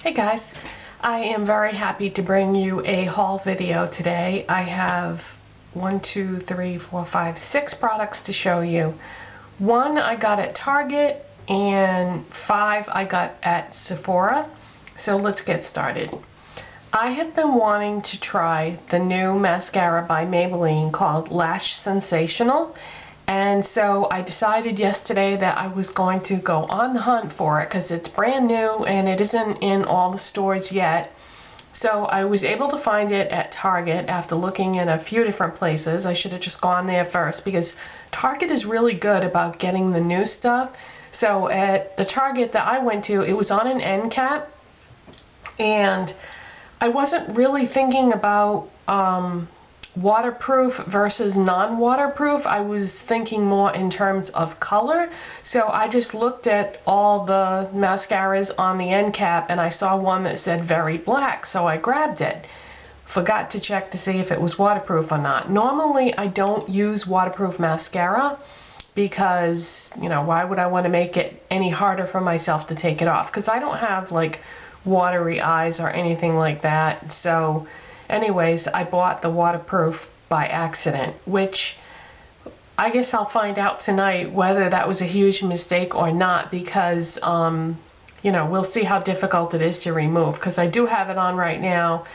Hey guys, I am very happy to bring you a haul video today. I have 6 products to show you. 1 I got at Target and 5 I got at Sephora. So let's get started. I have been wanting to try the new mascara by Maybelline called Lash Sensational. And so I decided yesterday that I was going to go on the hunt for it because it's brand new and it isn't in all the stores yet. So I was able to find it at Target after looking in a few different places. I should have just gone there first because Target is really good about getting the new stuff. So at the Target that I went to, it was on an end cap, and I wasn't really thinking about waterproof versus non-waterproof. I was thinking more in terms of color. So I just looked at all the mascaras on the end cap and I saw one that said very black, so I grabbed it. Forgot to check to see if it was waterproof or not. Normally I don't use waterproof mascara because, you know, why would I want to make it any harder for myself to take it off? Because I don't have like watery eyes or anything like that. So anyways, I bought the waterproof by accident, which I guess I'll find out tonight whether that was a huge mistake or not, because you know, we'll see how difficult it is to remove, because I do have it on right now,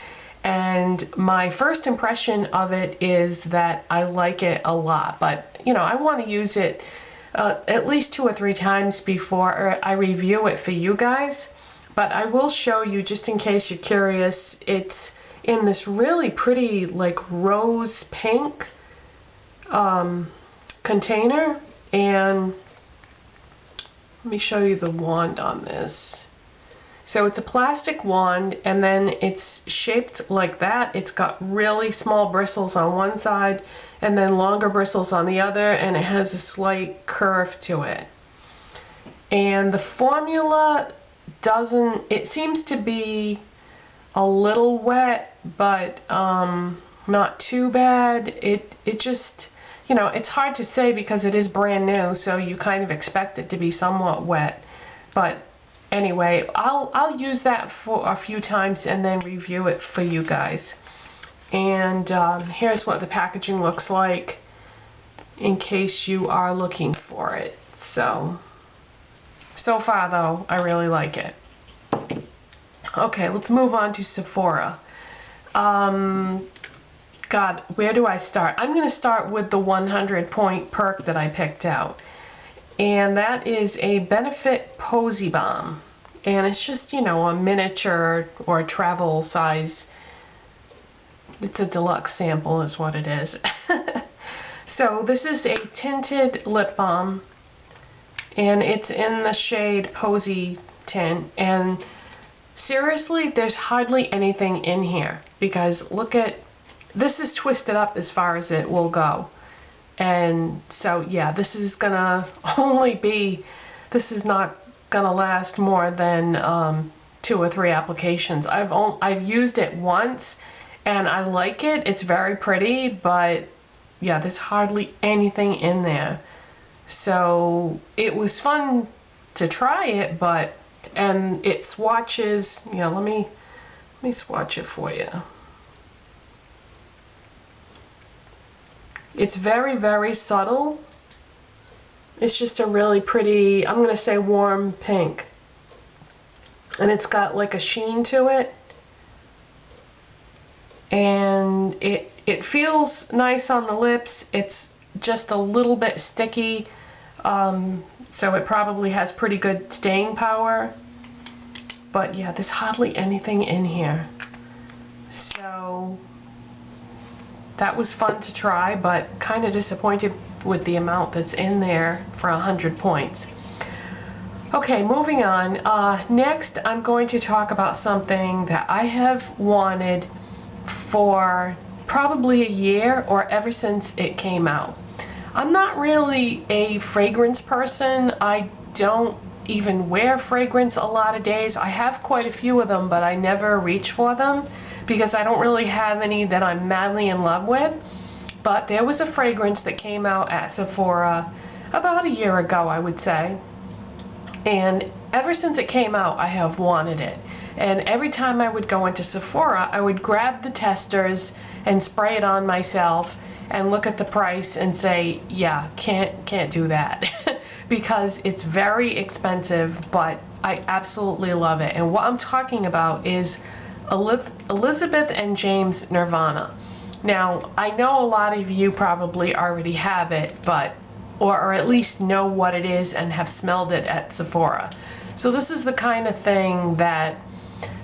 and my first impression of it is that I like it a lot, but you know, I want to use it at least 2 or 3 times before I review it for you guys. But I will show you, just in case you're curious, it's in this really pretty like rose pink container, and let me show you the wand on this. So it's a plastic wand and then it's shaped like that. It's got really small bristles on one side and then longer bristles on the other, and it has a slight curve to it. And the formula doesn't, it seems to be a little wet, but not too bad. It just, you know, it's hard to say because it is brand new, so you kind of expect it to be somewhat wet. But anyway, I'll use that for a few times and then review it for you guys. And here's what the packaging looks like in case you are looking for it. So far though, I really like it. Okay, let's move on to Sephora. God, where do I start? I'm going to start with the 100-point perk that I picked out. And that is a Benefit Posy Balm. And it's just, you know, a miniature or travel size. It's a deluxe sample is what it is. So this is a tinted lip balm. And it's in the shade Posy Tint. And seriously, there's hardly anything in here, because look at, this is twisted up as far as it will go. And so yeah, this is gonna only be, this is not gonna last more than 2 or 3 applications. I've used it once and I like it. It's very pretty, but yeah, there's hardly anything in there. So it was fun to try it, but, and it swatches, you know, let me swatch it for you. It's very, very subtle. It's just a really pretty, I'm gonna say warm pink. And it's got like a sheen to it. And it feels nice on the lips. It's just a little bit sticky. So it probably has pretty good staying power. But yeah, there's hardly anything in here. So that was fun to try, but kind of disappointed with the amount that's in there for 100 points. Okay, moving on. Next, I'm going to talk about something that I have wanted for probably a year, or ever since it came out. I'm not really a fragrance person. I don't even wear fragrance a lot of days. I have quite a few of them, but I never reach for them because I don't really have any that I'm madly in love with. But there was a fragrance that came out at Sephora about a year ago, I would say. And ever since it came out, I have wanted it. And every time I would go into Sephora, I would grab the testers and spray it on myself and look at the price and say, yeah, can't do that. Because it's very expensive, but I absolutely love it. And what I'm talking about is Elizabeth and James Nirvana. Now, I know a lot of you probably already have it, but or at least know what it is and have smelled it at Sephora. So this is the kind of thing that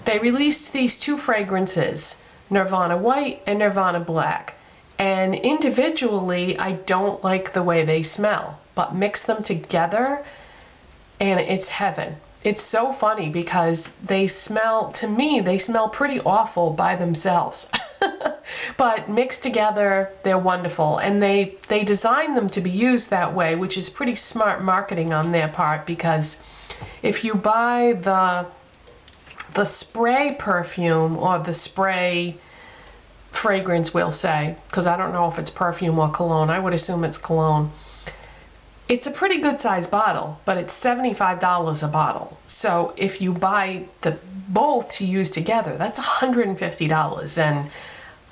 they released these two fragrances, Nirvana White and Nirvana Black. And individually, I don't like the way they smell, but mix them together and it's heaven. It's so funny because they smell, to me, they smell pretty awful by themselves. But mixed together, they're wonderful. And they designed them to be used that way, which is pretty smart marketing on their part, because if you buy the spray perfume or the spray fragrance, we'll say, because I don't know if it's perfume or cologne, I would assume it's cologne. It's a pretty good size bottle, but it's $75 a bottle. So if you buy the both to use together, that's $150. And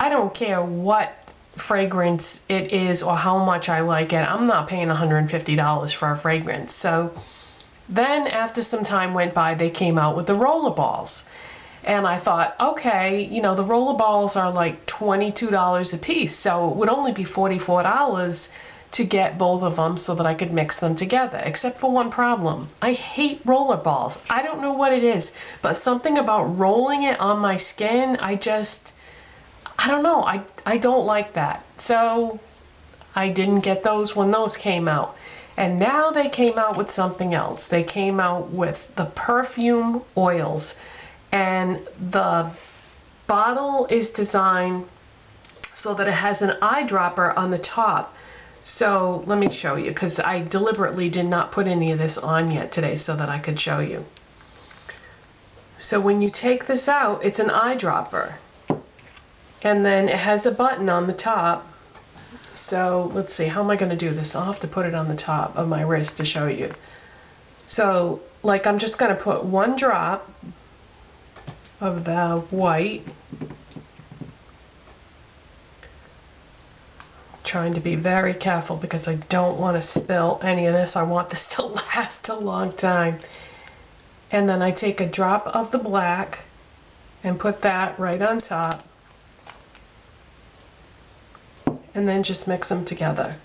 I don't care what fragrance it is or how much I like it, I'm not paying $150 for a fragrance. So then after some time went by, they came out with the roller balls. And I thought, okay, you know, the roller balls are like $22 a piece, so it would only be $44 to get both of them so that I could mix them together, except for one problem. I hate roller balls. I don't know what it is, but something about rolling it on my skin, I don't know, I don't like that. So I didn't get those when those came out. And now they came out with something else. They came out with the perfume oils, and the bottle is designed so that it has an eyedropper on the top. So let me show you, because I deliberately did not put any of this on yet today so that I could show you. So when you take this out, it's an eyedropper. And then it has a button on the top. So let's see, how am I going to do this? I'll have to put it on the top of my wrist to show you. So like I'm just going to put one drop of the white. Trying to be very careful because I don't want to spill any of this. I want this to last a long time. And then I take a drop of the black and put that right on top. And then just mix them together.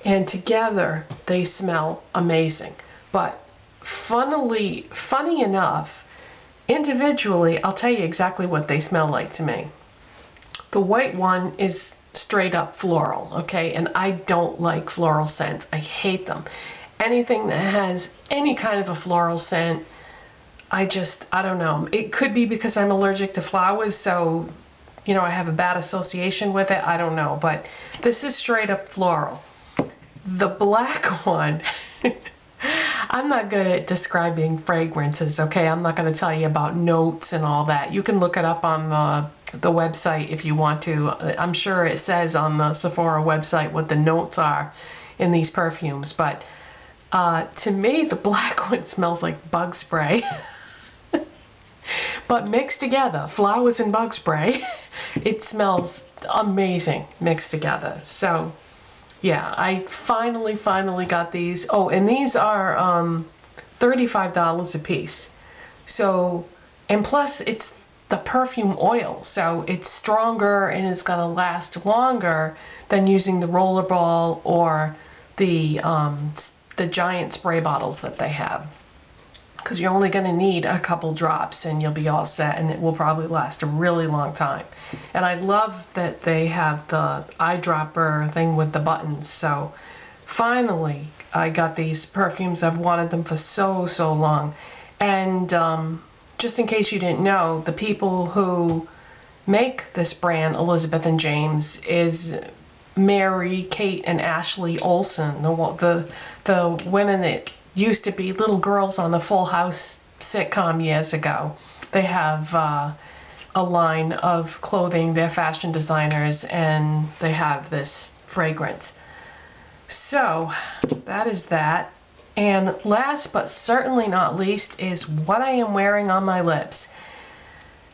And together they smell amazing. But funny enough, individually, I'll tell you exactly what they smell like to me. The white one is straight up floral, okay? And I don't like floral scents. I hate them. Anything that has any kind of a floral scent, I don't know. It could be because I'm allergic to flowers, so, you know, I have a bad association with it. I don't know, but this is straight up floral. The black one, I'm not good at describing fragrances, okay? I'm not going to tell you about notes and all that. You can look it up on the website if you want to. I'm sure it says on the Sephora website what the notes are in these perfumes, but to me, the black one smells like bug spray. But mixed together, flowers and bug spray, it smells amazing mixed together. So yeah, I finally got these. Oh, and these are $35 a piece. So, and plus it's the perfume oil, so it's stronger and it's gonna last longer than using the rollerball or the giant spray bottles that they have. Because you're only going to need a couple drops and you'll be all set, and it will probably last a really long time. And I love that they have the eyedropper thing with the buttons. So finally I got these perfumes. I've wanted them for so long. And just in case you didn't know, the people who make this brand, Elizabeth and James, is Mary, Kate, and Ashley Olsen, the women that used to be little girls on the Full House sitcom years ago. They have a line of clothing. They're fashion designers, and they have this fragrance. So that is that. And last but certainly not least is what I am wearing on my lips.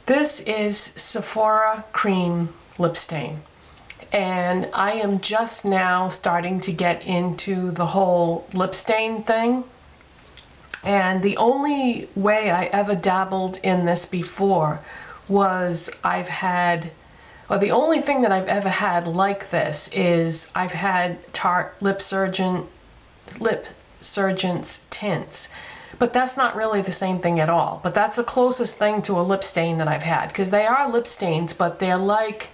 This is Sephora Cream Lip Stain. And I am just now starting to get into the whole lip stain thing. And the only way I ever dabbled in this before was the only thing that I've ever had like this is I've had Tarte Lip Surgeon's tints. But that's not really the same thing at all. But that's the closest thing to a lip stain that I've had. Because they are lip stains, but they're like,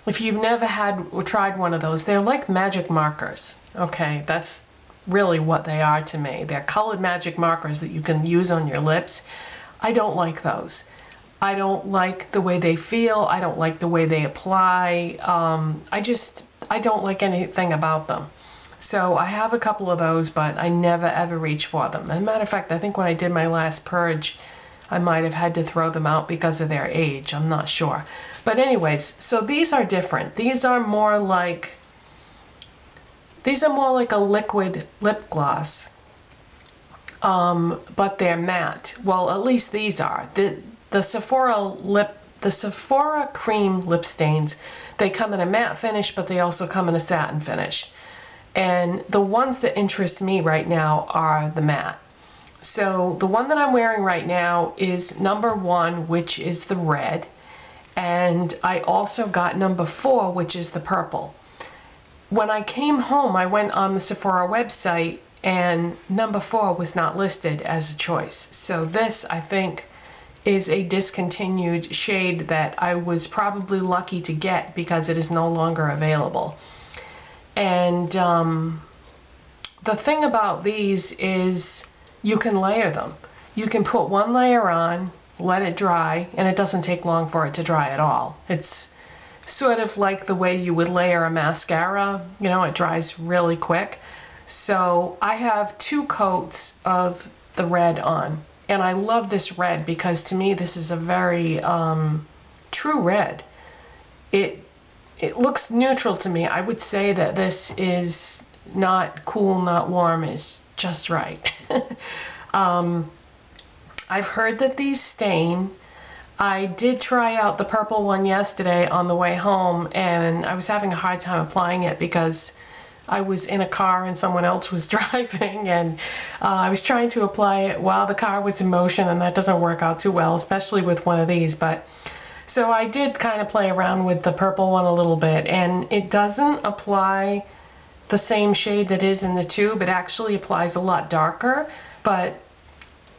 if you've never had or tried one of those, they're like magic markers. Okay, that's really what they are to me. They're colored magic markers that you can use on your lips. I don't like those. I don't like the way they feel. I don't like the way they apply. I don't like anything about them. So I have a couple of those, but I never ever reach for them. As a matter of fact, I think when I did my last purge, I might have had to throw them out because of their age. I'm not sure. But anyways, so these are different. These are more like a liquid lip gloss, but they're matte. Well, at least these are. The Sephora Cream Lip Stains, they come in a matte finish, but they also come in a satin finish. And the ones that interest me right now are the matte. So the one that I'm wearing right now is number 1, which is the red. And I also got number 4, which is the purple. When I came home, I went on the Sephora website and number 4 was not listed as a choice. So this, I think, is a discontinued shade that I was probably lucky to get because it is no longer available. And the thing about these is you can layer them. You can put one layer on, let it dry, and it doesn't take long for it to dry at all. It's sort of like the way you would layer a mascara. You know, it dries really quick. So I have 2 coats of the red on. And I love this red because to me this is a very true red. It looks neutral to me. I would say that this is not cool, not warm, it's just right. I've heard that these stain. I did try out the purple one yesterday on the way home and I was having a hard time applying it because I was in a car and someone else was driving and I was trying to apply it while the car was in motion, and that doesn't work out too well, especially with one of these. But so I did kind of play around with the purple one a little bit, and it doesn't apply the same shade that is in the tube. It actually applies a lot darker. But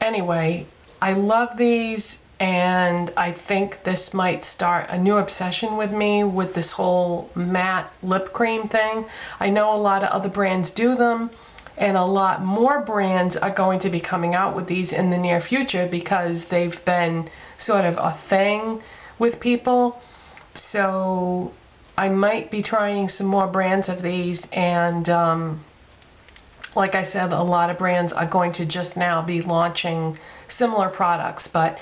anyway, I love these, and I think this might start a new obsession with me with this whole matte lip cream thing. I know a lot of other brands do them, and a lot more brands are going to be coming out with these in the near future because they've been sort of a thing with people. So I might be trying some more brands of these, and like I said, a lot of brands are going to just now be launching similar products, but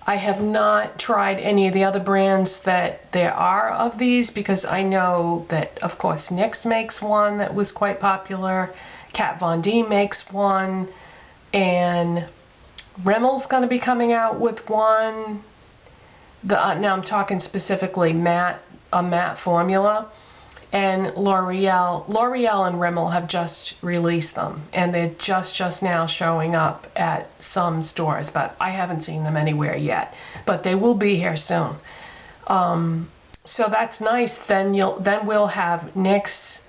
I have not tried any of the other brands that there are of these because I know that, of course, NYX makes one that was quite popular, Kat Von D makes one, and Rimmel's going to be coming out with one. Now I'm talking specifically a matte formula, and L'Oreal and Rimmel have just released them, and they're just now showing up at some stores, but I haven't seen them anywhere yet, but they will be here soon. So that's nice. Then we'll have NYX,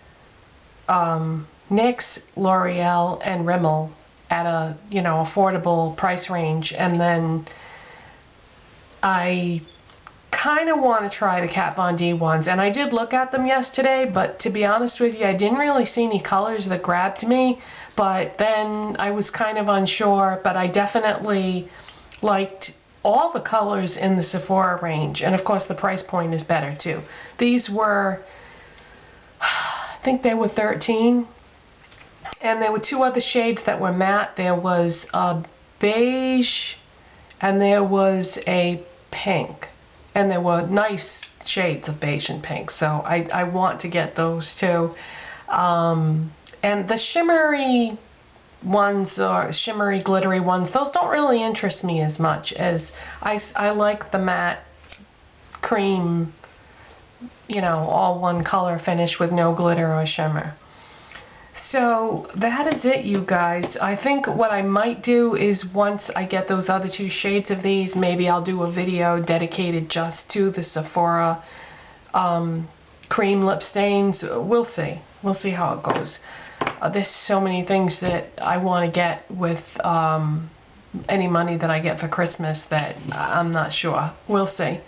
L'Oreal, and Rimmel at a affordable price range, and then I kind of want to try the Kat Von D ones, and I did look at them yesterday, but to be honest with you, I didn't really see any colors that grabbed me, but then I was kind of unsure. But I definitely liked all the colors in the Sephora range, and of course the price point is better too. These were, I think they were $13, and there were 2 other shades that were matte. There was a beige and there was a pink. And there were nice shades of beige and pink, so I want to get those too. And the shimmery ones, or shimmery glittery ones, those don't really interest me as much as I like the matte cream, you know, all one color finish with no glitter or shimmer. So that is it, you guys. I think what I might do is once I get those other 2 shades of these, maybe I'll do a video dedicated just to the Sephora cream lip stains. We'll see. We'll see how it goes. There's so many things that I want to get with any money that I get for Christmas that I'm not sure. We'll see.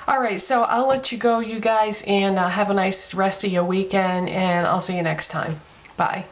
Alright, so I'll let you go, you guys, and have a nice rest of your weekend, and I'll see you next time. Bye.